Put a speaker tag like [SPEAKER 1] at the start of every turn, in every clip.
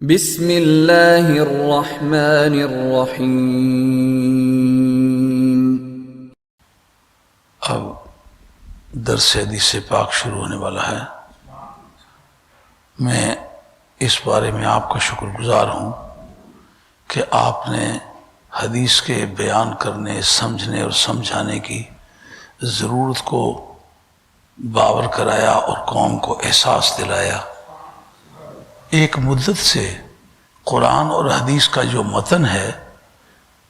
[SPEAKER 1] بسم اللہ الرحمن الرحیم۔
[SPEAKER 2] اب درس حدیث پاک شروع ہونے والا ہے۔ میں اس بارے میں آپ کا شکر گزار ہوں کہ آپ نے حدیث کے بیان کرنے، سمجھنے اور سمجھانے کی ضرورت کو باور کرایا اور قوم کو احساس دلایا۔ ایک مدت سے قرآن اور حدیث کا جو متن ہے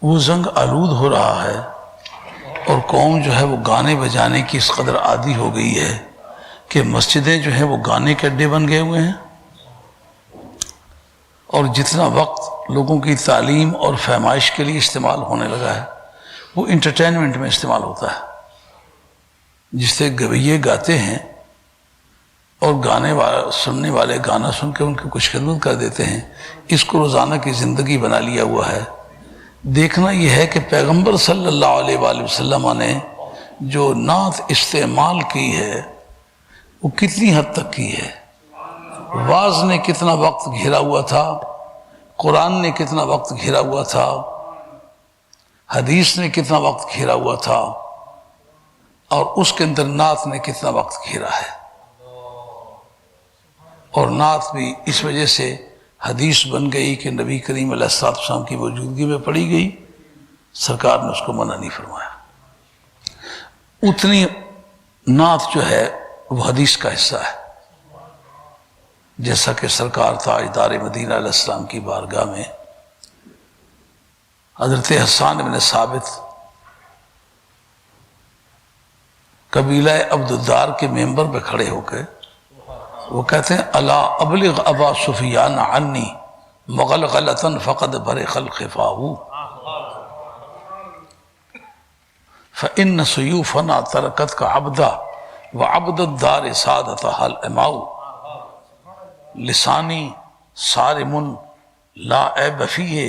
[SPEAKER 2] وہ زنگ آلود ہو رہا ہے، اور قوم جو ہے وہ گانے بجانے کی اس قدر عادی ہو گئی ہے کہ مسجدیں جو ہیں وہ گانے کے اڈے بن گئے ہوئے ہیں، اور جتنا وقت لوگوں کی تعلیم اور فہمائش کے لیے استعمال ہونے لگا ہے وہ انٹرٹینمنٹ میں استعمال ہوتا ہے۔ جس سے گویے گاتے ہیں اور سننے والے گانا سن کے ان کی کچھ خدمت کر دیتے ہیں، اس کو روزانہ کی زندگی بنا لیا ہوا ہے۔ دیکھنا یہ ہے کہ پیغمبر صلی اللہ علیہ وآلہ وسلم نے جو نعت استعمال کی ہے وہ کتنی حد تک کی ہے۔ واعظ نے کتنا وقت گھیرا ہوا تھا، قرآن نے کتنا وقت گھیرا ہوا تھا، حدیث نے کتنا وقت گھیرا ہوا تھا، اور اس کے اندر نعت نے کتنا وقت گھیرا ہے۔ اور نعت بھی اس وجہ سے حدیث بن گئی کہ نبی کریم علیہ السلام کی موجودگی میں پڑھی گئی، سرکار نے اس کو منع نہیں فرمایا۔ اتنی نعت جو ہے وہ حدیث کا حصہ ہے، جیسا کہ سرکار تاجدار مدینہ علیہ السلام کی بارگاہ میں حضرت حسان بن ثابت قبیلہ عبد الدار کے ممبر پہ کھڑے ہو کے وہ کہتے ہیں الا ابلغ ابا سفیان عنی مغلغلۃ فقد برق الخفاء فإن سیوفنا ترکتک عبدا وعبد الدار سادتها الاماء لسانی صارم لا عیب فیہ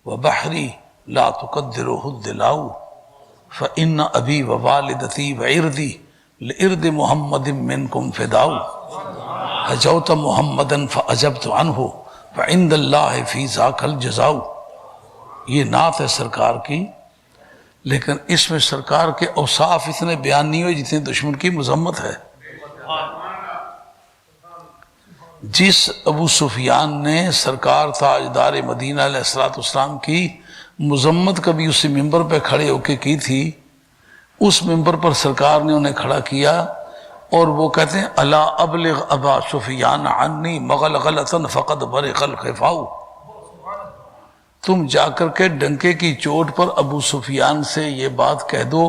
[SPEAKER 2] وبحری لا تقدرہ الدلاء فإن ابی ووالدتی وعردی لعرد محمد منکم فداء حجوت محمدا فعجبت عنہ وعند اللہ فی ذاک الجزاء۔ یہ نعت ہے سرکار کی، لیکن اس میں سرکار کے اوصاف اتنے بیان نہیں ہوئے جتنے دشمن کی مذمت ہے۔ جس ابو سفیان نے سرکار تاجدار مدینہ علیہ السلام کی مذمت کبھی اسی ممبر پہ کھڑے ہو کے کی تھی، اس ممبر پر سرکار نے انہیں کھڑا کیا اور وہ کہتے ہیں الا ابلغ ابا سفیان عنی مغلغلۃ فقد برق الخفاء۔ تم جا کر کے ڈنکے کی چوٹ پر ابو سفیان سے یہ بات کہہ دو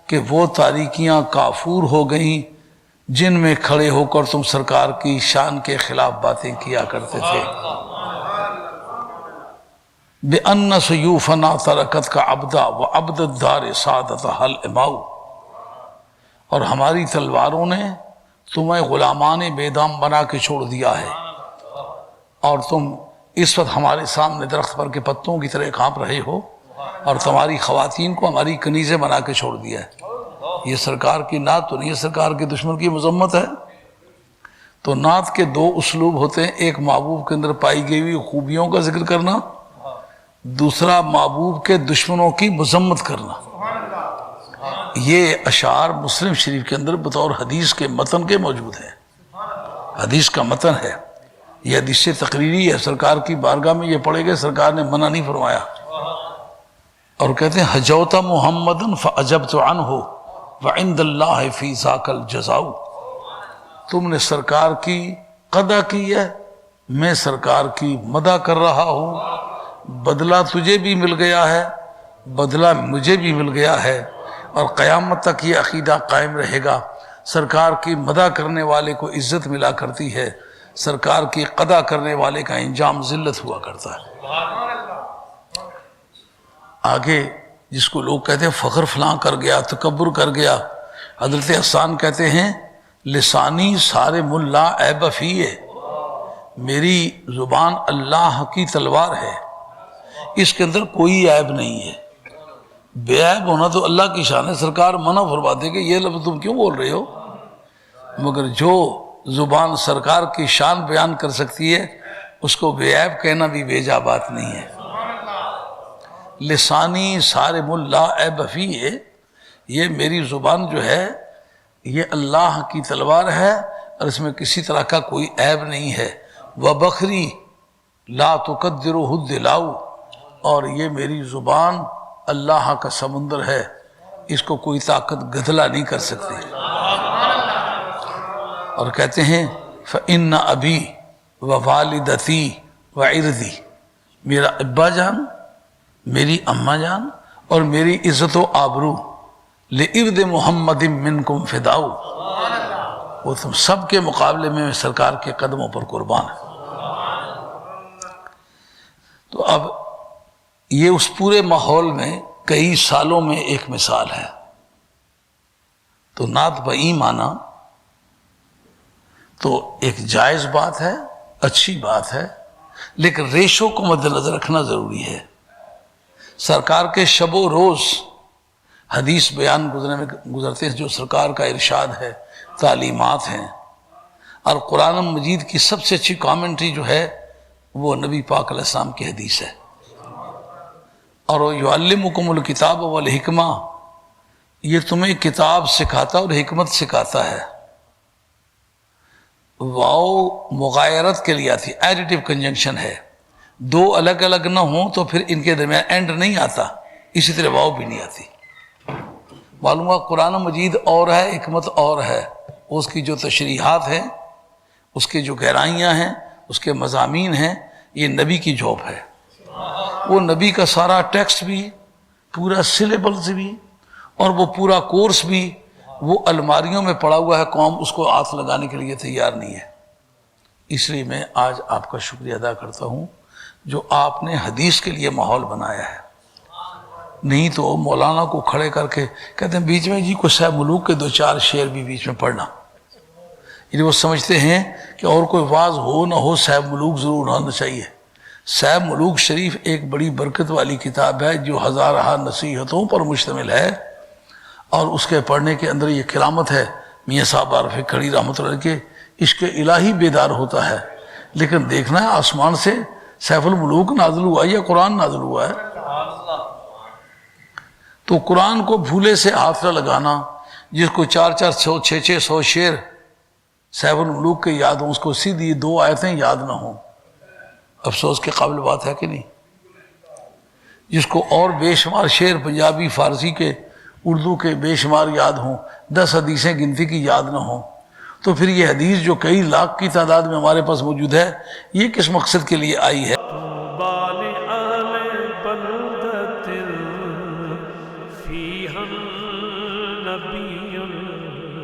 [SPEAKER 2] کہ وہ تاریکیاں کافور ہو گئیں جن میں کھڑے ہو کر تم سرکار کی شان کے خلاف باتیں کیا کرتے تھے۔ بِأَنَّ سُيُوفَنَا تَرَكَتْكَ عَبْدًا وَعَبْدَ الدَّارِ سَعَادَتَهَا الْإِمَاءُ، اور ہماری تلواروں نے تمہیں غلامان بیدام بنا کے چھوڑ دیا ہے، اور تم اس وقت ہمارے سامنے درخت پر کے پتوں کی طرح کانپ رہے ہو، اور تمہاری خواتین کو ہماری کنیزیں بنا کے چھوڑ دیا ہے۔ یہ سرکار کی نعت تو نہیں ہے، سرکار کے دشمن کی مذمت ہے۔ تو نعت کے دو اسلوب ہوتے ہیں، ایک محبوب کے اندر پائی گئی ہوئی خوبیوں کا ذکر کرنا، دوسرا محبوب کے دشمنوں کی مذمت کرنا۔ یہ اشعار مسلم شریف کے اندر بطور حدیث کے متن کے موجود ہیں، حدیث کا متن ہے، یہ حدیث تقریری ہے، سرکار کی بارگاہ میں یہ پڑھے گئے، سرکار نے منع نہیں فرمایا۔ اور کہتے ہیں حجوت محمد فعجبت عنہ وعند اللہ فی ذاک الجزاء، تم نے سرکار کی قدر کی ہے، میں سرکار کی مدح کر رہا ہوں، بدلہ تجھے بھی مل گیا ہے، بدلہ مجھے بھی مل گیا ہے، اور قیامت تک یہ عقیدہ قائم رہے گا۔ سرکار کی مدح کرنے والے کو عزت ملا کرتی ہے، سرکار کی قدح کرنے والے کا انجام ذلت ہوا کرتا ہے۔ آگے جس کو لوگ کہتے ہیں فخر فلاں کر گیا، تکبر کر گیا، حضرت حسان کہتے ہیں لسانی صارم لا عیب فیہ، میری زبان اللہ کی تلوار ہے، اس کے اندر کوئی عیب نہیں ہے۔ بے عیب ہونا تو اللہ کی شان ہے، سرکار منع فرماتے کہ یہ لفظ تم کیوں بول رہے ہو، مگر جو زبان سرکار کی شان بیان کر سکتی ہے اس کو بے عیب کہنا بھی بیجا بات نہیں ہے۔ لسانی صارم لا عیب فیہ، یہ میری زبان جو ہے یہ اللہ کی تلوار ہے اور اس میں کسی طرح کا کوئی عیب نہیں ہے۔ وبخری لا تقدرہ الدلاؤ، اور یہ میری زبان اللہ کا سمندر ہے، اس کو کوئی طاقت گدلا نہیں کر سکتی۔ اور کہتے ہیں فإن ابی ووالدتی وعرضی، میرا ابا جان، میری اماں جان اور میری عزت و آبرو لعرض محمد منکم فداؤ، وہ تم سب کے مقابلے میں سرکار کے قدموں پر قربان ہے۔ تو اب یہ اس پورے ماحول میں کئی سالوں میں ایک مثال ہے۔ تو نعت بئی مانا تو ایک جائز بات ہے، اچھی بات ہے، لیکن ریشو کو مد نظر رکھنا ضروری ہے۔ سرکار کے شب و روز حدیث بیان گزرتے ہیں، جو سرکار کا ارشاد ہے، تعلیمات ہیں، اور قرآن مجید کی سب سے اچھی کامنٹری جو ہے وہ نبی پاک علیہ السلام کی حدیث ہے۔ اور یعلمکم الکتاب والحکمہ، یہ تمہیں کتاب سکھاتا اور حکمت سکھاتا ہے۔ واؤ مغایرت کے لیے آتی، ایڈیٹو کنجنکشن ہے، دو الگ الگ نہ ہوں تو پھر ان کے درمیان اینڈ نہیں آتا، اسی طرح واؤ بھی نہیں آتی۔ معلوم ہوا قرآن مجید اور ہے، حکمت اور ہے، اس کی جو تشریحات ہیں، اس کی جو گہرائیاں ہیں، اس کے مضامین ہیں، یہ نبی کی جاب ہے۔ وہ نبی کا سارا ٹیکسٹ بھی، پورا سلیبس بھی، اور وہ پورا کورس بھی وہ الماریوں میں پڑا ہوا ہے، قوم اس کو ہاتھ لگانے کے لیے تیار نہیں ہے۔ اس لیے میں آج آپ کا شکریہ ادا کرتا ہوں جو آپ نے حدیث کے لیے ماحول بنایا ہے۔ نہیں تو مولانا کو کھڑے کر کے کہتے ہیں بیچ میں جی کوئی صاحب ملوک کے دو چار شعر بھی بیچ میں پڑھنا، یعنی وہ سمجھتے ہیں کہ اور کوئی واعظ ہو نہ ہو صاحب ملوک ضرور ہونا چاہیے۔ صاحب ملوک شریف ایک بڑی برکت والی کتاب ہے جو ہزارہ نصیحتوں پر مشتمل ہے، اور اس کے پڑھنے کے اندر یہ کرامت ہے، میاں صاحب عارف کھڑی رحمۃ اللہ کے عشق الہی بیدار ہوتا ہے۔ لیکن دیکھنا ہے آسمان سے سیف الملوک نازل ہوا یا قرآن نازل ہوا ہے، تو قرآن کو بھولے سے ہاتھ نہ لگانا۔ جس کو 400 600 شعر سیف الملوک کے یاد ہوں، اس کو سیدھی 2 آیتیں یاد نہ ہوں، افسوس کے قابل بات ہے کہ نہیں؟ جس کو اور بے شمار شعر پنجابی فارسی کے اردو کے بے شمار یاد ہوں، 10 حدیثیں گنتی کی یاد نہ ہوں، تو پھر یہ حدیث جو کئی لاکھ کی تعداد میں ہمارے پاس موجود ہے، یہ کس مقصد کے لیے آئی ہے؟
[SPEAKER 3] فيها النبي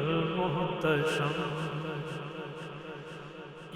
[SPEAKER 3] المهتشم